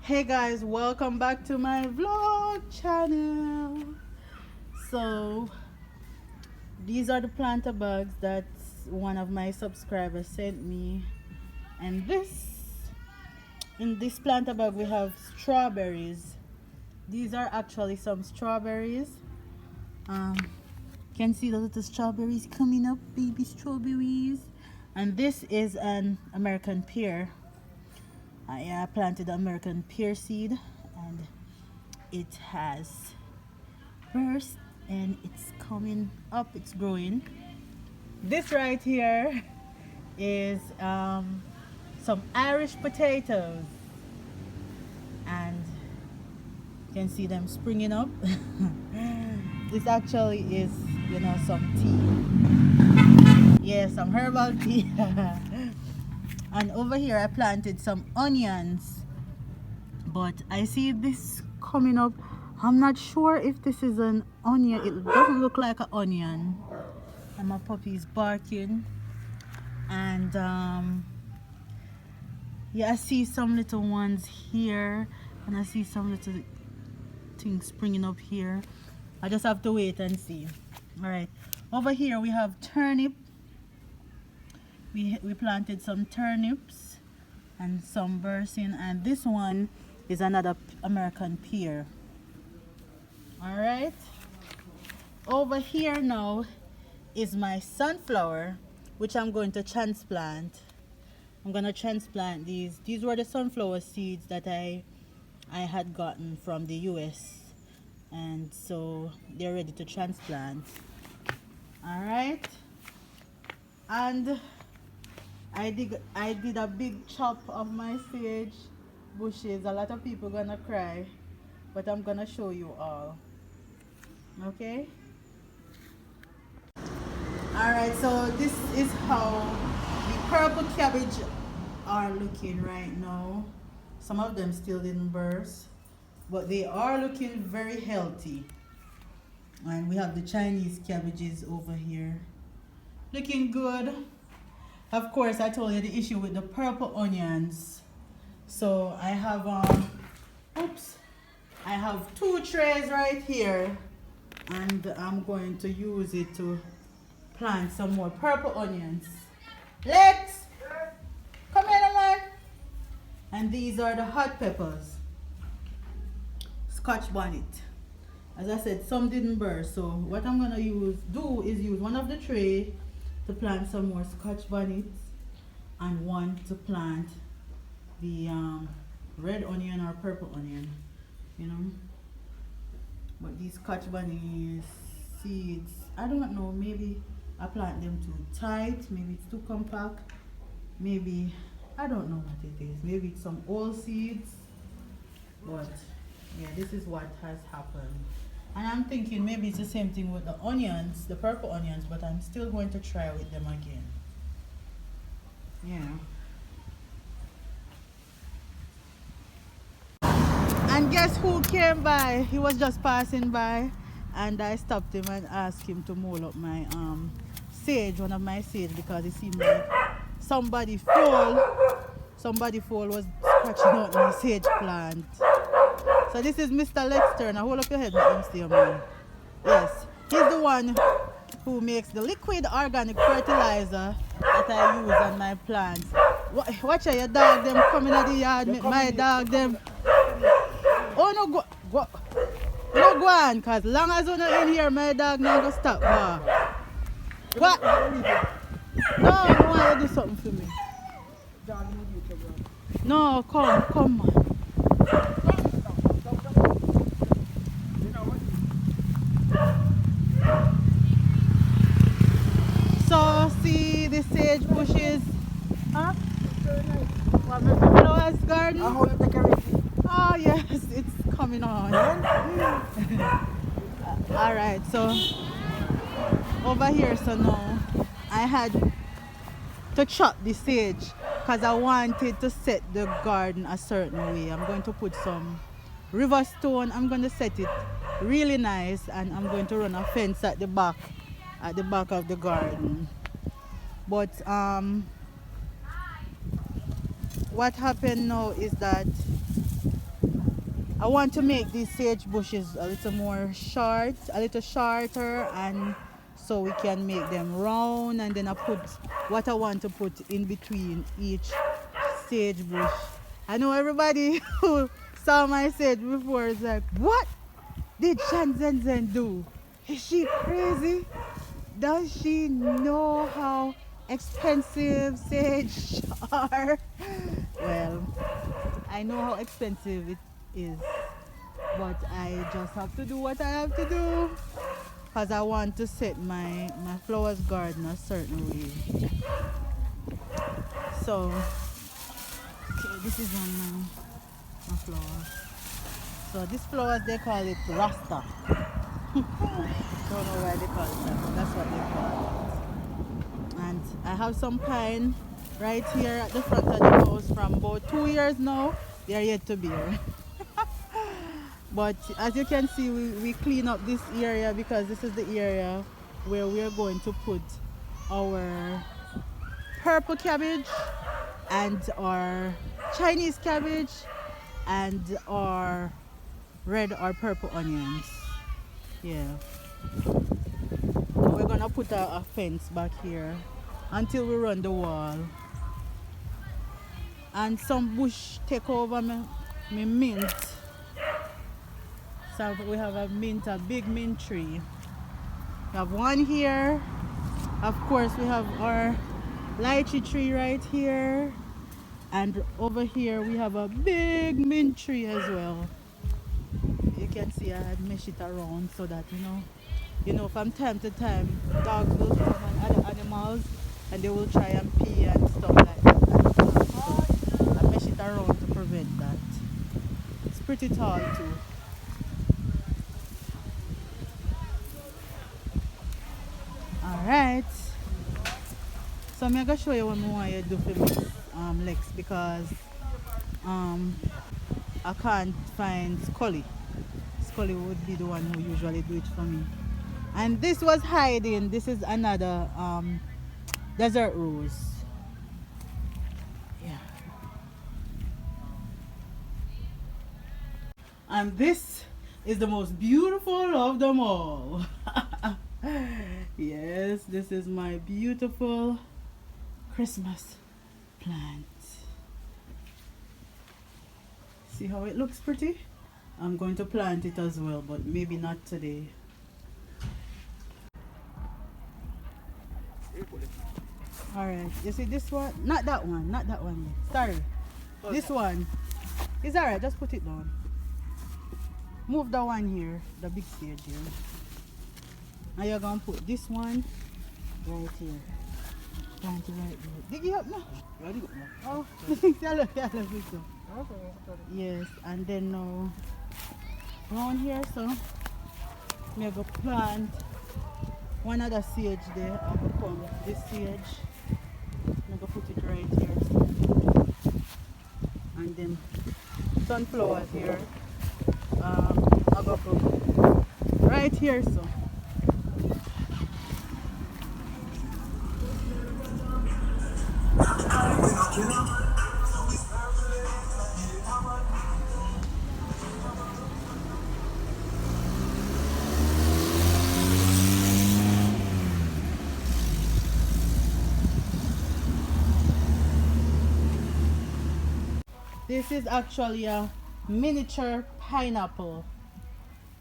Hey guys, welcome back to my vlog channel. So these are the planter bags that one of my subscribers sent me, and in this planter bag we have strawberries. These are actually some strawberries. Can see the little strawberries coming up, baby strawberries. And this is an American pear. I planted American pear seed and it has burst and it's coming up, it's growing. This right here is some Irish potatoes, and you can see them springing up. This actually is, some tea. Yeah, some herbal tea. And over here I planted some onions, but I see this coming up. I'm not sure if this is an onion. It doesn't look like an onion. And my puppy is barking. And yeah, I see some little ones here, and I see some little things springing up here. I just have to wait and see. All right, over here we have turnip. We planted some turnips and some bursting, and this one is another American pear. All right, over here now is my sunflower, which I'm going to transplant. I'm going to transplant these. These were the sunflower seeds that I had gotten from the US, and so they're ready to transplant. All right, and I did a big chop of my sage bushes. A lot of people gonna cry, but I'm gonna show you all. Okay. All right. So this is how the purple cabbage are looking right now. Some of them still didn't burst, but they are looking very healthy. And we have the Chinese cabbages over here, looking good. Of course, I told you the issue with the purple onions. So I have I have 2 trays right here, and I'm going to use it to plant some more purple onions. Lex, come here, man. And these are the hot peppers, Scotch bonnet. As I said, some didn't burst. So what I'm gonna do is use one of the tray to plant some more Scotch bonnets, and one to plant the red onion or purple onion, But these Scotch bonnet seeds, I don't know, maybe I plant them too tight, maybe it's too compact, maybe, I don't know what it is, maybe it's some old seeds, but yeah, this is what has happened. And I'm thinking maybe it's the same thing with the onions, the purple onions, but I'm still going to try with them again. Yeah. And guess who came by? He was just passing by, and I stopped him and asked him to mold up my sage, one of my sage, because it seemed like somebody fall was scratching out my sage plant. So this is Mr. Lexter. Now hold up your head, Mr. Man. Yes, he's the one who makes the liquid organic fertilizer that I use on my plants. Watch out, your dog them coming out the yard. My dog them. Oh no, go on, cause long as you're not in here, my dog not gonna stop. What? No, I want you to do something for me. No, come man. So see the sage bushes, huh? What, my flowers garden? Oh yes, it's coming on. All right, so over here, so now I had to chop the sage because I wanted to set the garden a certain way. I'm going to put some river stone. I'm going to set it really nice, and I'm going to run a fence at the back of the garden. But what happened now is that I want to make these sage bushes a little more short, a little shorter, and so we can make them round, and then I put what I want to put in between each sage bush. I know everybody who saw my sage before is like, what did Shan ZenZen do? Is she crazy? Does she know how expensive sage are? Well, I know how expensive it is, but I just have to do what I have to do because I want to set my flowers garden a certain way. So, okay, this is on my flowers. So these flowers, they call it Rasta. Don't know why they call it that, but that's what they call it. And I have some pine right here at the front of the house from about 2 years now. They are yet to bear. But as you can see, we clean up this area because this is the area where we are going to put our purple cabbage and our Chinese cabbage and our red or purple onions. Yeah. We're gonna put a fence back here until we run the wall. And some bush take over me mint. So we have a big mint tree. We have one here. Of course, we have our lychee tree right here. And over here we have a big mint tree as well. You can see I had mesh it around so that you know from time to time dogs will come and other animals and they will try and pee and stuff like that. So I mesh it around to prevent that. It's pretty tall too. Alright. So I'm gonna show you what I want you to do for my legs because I can't find Scully. Scully would be the one who usually do it for me. And this was hiding. This is another desert rose. Yeah. And this is the most beautiful of them all. Yes, this is my beautiful Christmas plant. See how it looks pretty? I'm going to plant it as well, but maybe not today. Alright, you see this one? Not that one, not that one. Sorry. This one. It's alright, just put it down. Move the one here, the big stage here. Now you're going to put this one right here. Plant it right there. Dig it up now. Oh, yes, and then now around here, so I'm going to plant one other sage there. I'm going to come with this sage. I'm going to put it right here. So. And then sunflowers here. I'm going to put right here, so. This is actually a miniature pineapple.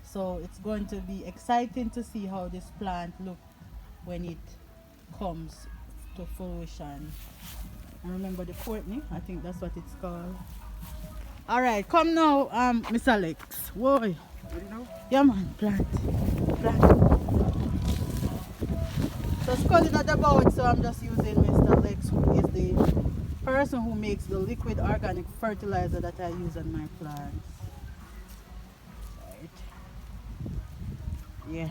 So it's going to be exciting to see how this plant looks when it comes to fruition. And remember the Courtney, I think that's what it's called. Alright, come now, Mr. Alex. Whoa. Ready now? Yeah man, plant. So Scully not about, so I'm just using Mr. Alex, who is the person who makes the liquid organic fertilizer that I use on my plants. Right. Yeah.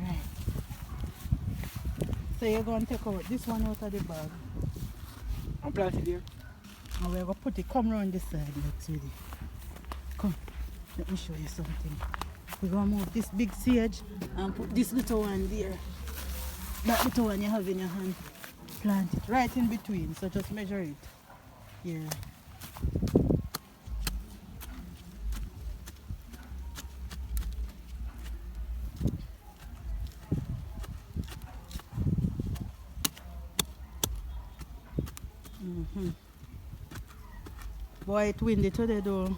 Alright. So you're going to take out this one out of the bag. I'm planted here. And we're going to put it, come around this side, Lex, with it. Come, let me show you something. We're going to move this big sage and put this little one there. That little one you have in your hand. Plant it right in between, so just measure it. Yeah. Mm-hmm. Boy, it's windy today though.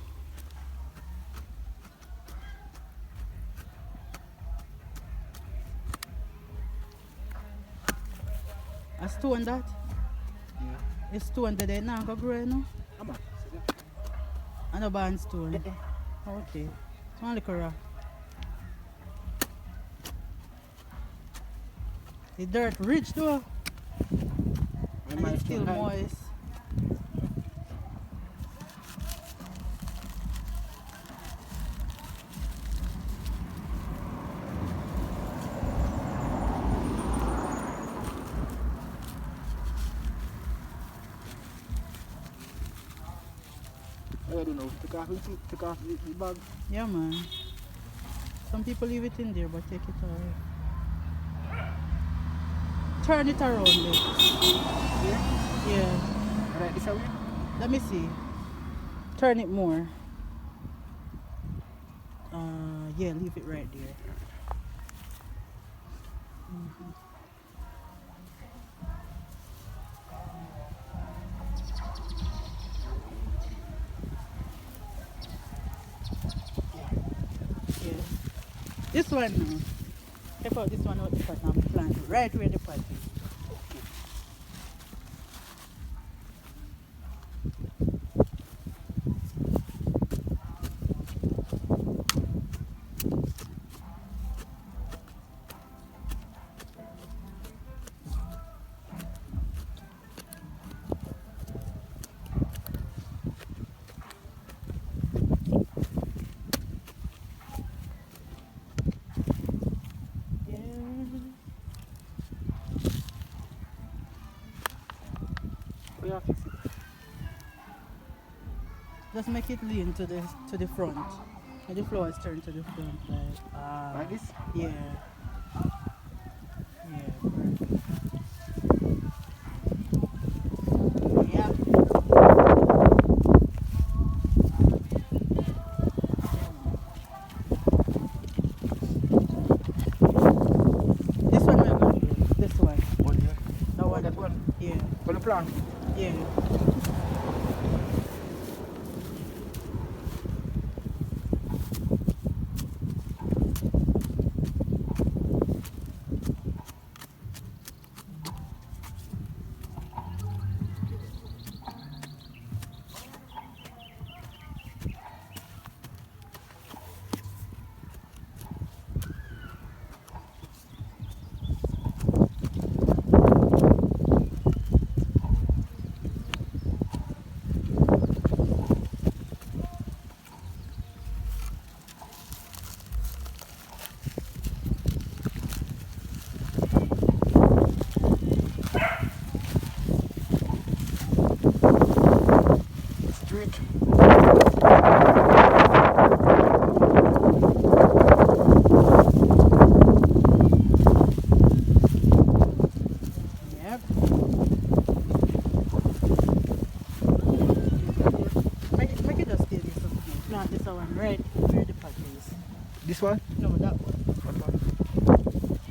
A stone that? Yeah. A stone that they now go grow, no? Come on. And a band stone. Okay. It's one little rock. The dirt rich though. And it's still moist. I don't know. Take off the bag. Yeah, man. Some people leave it in there, but take it out. Turn it around, there. Here? Yeah. Right this away? Let me see. Turn it more. Yeah, leave it right there. Mhm. Yeah. This one now. Take out this one out the pot and plant it right where the pot is. Yeah. Oh, yeah, fix it. Just make it lean to the front. And the flowers turn to the front Like this? yeah. Yeah, perfect. Yeah. This one we're gonna do. This one. One here. That Oh, one. that one. Yeah. Gonna plant. Yeah. Straight. Yep. Make it just stay this up now. Plant this one right where the pot is. This one? No, that one. What one?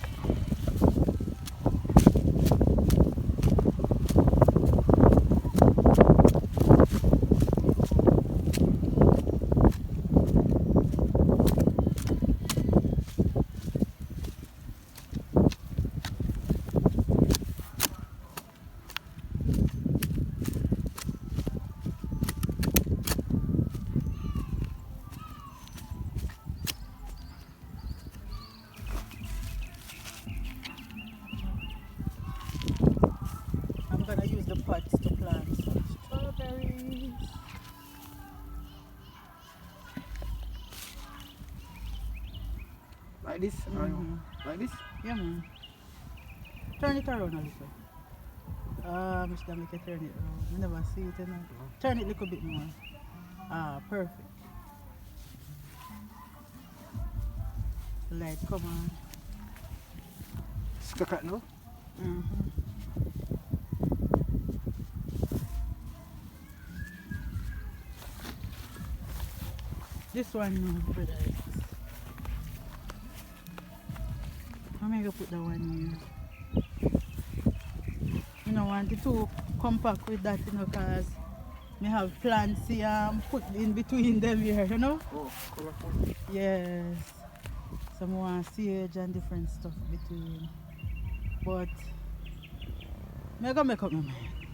I'm gonna use the pots to plant some strawberries. Like this? Mhm. Like this? Yeah, man. Turn it around a little. Mr. Make it turn it around. I never see it, you know. Turn it a little bit more. Perfect. Light, come on. Stuck at no? This one no, brother. I'm going to put that one here. You know, want it to compact with that, you know, because me have plants put in between them here, you know? Oh, colorful. Yes. Some more sage and different stuff between. But I'm going to make up my mind.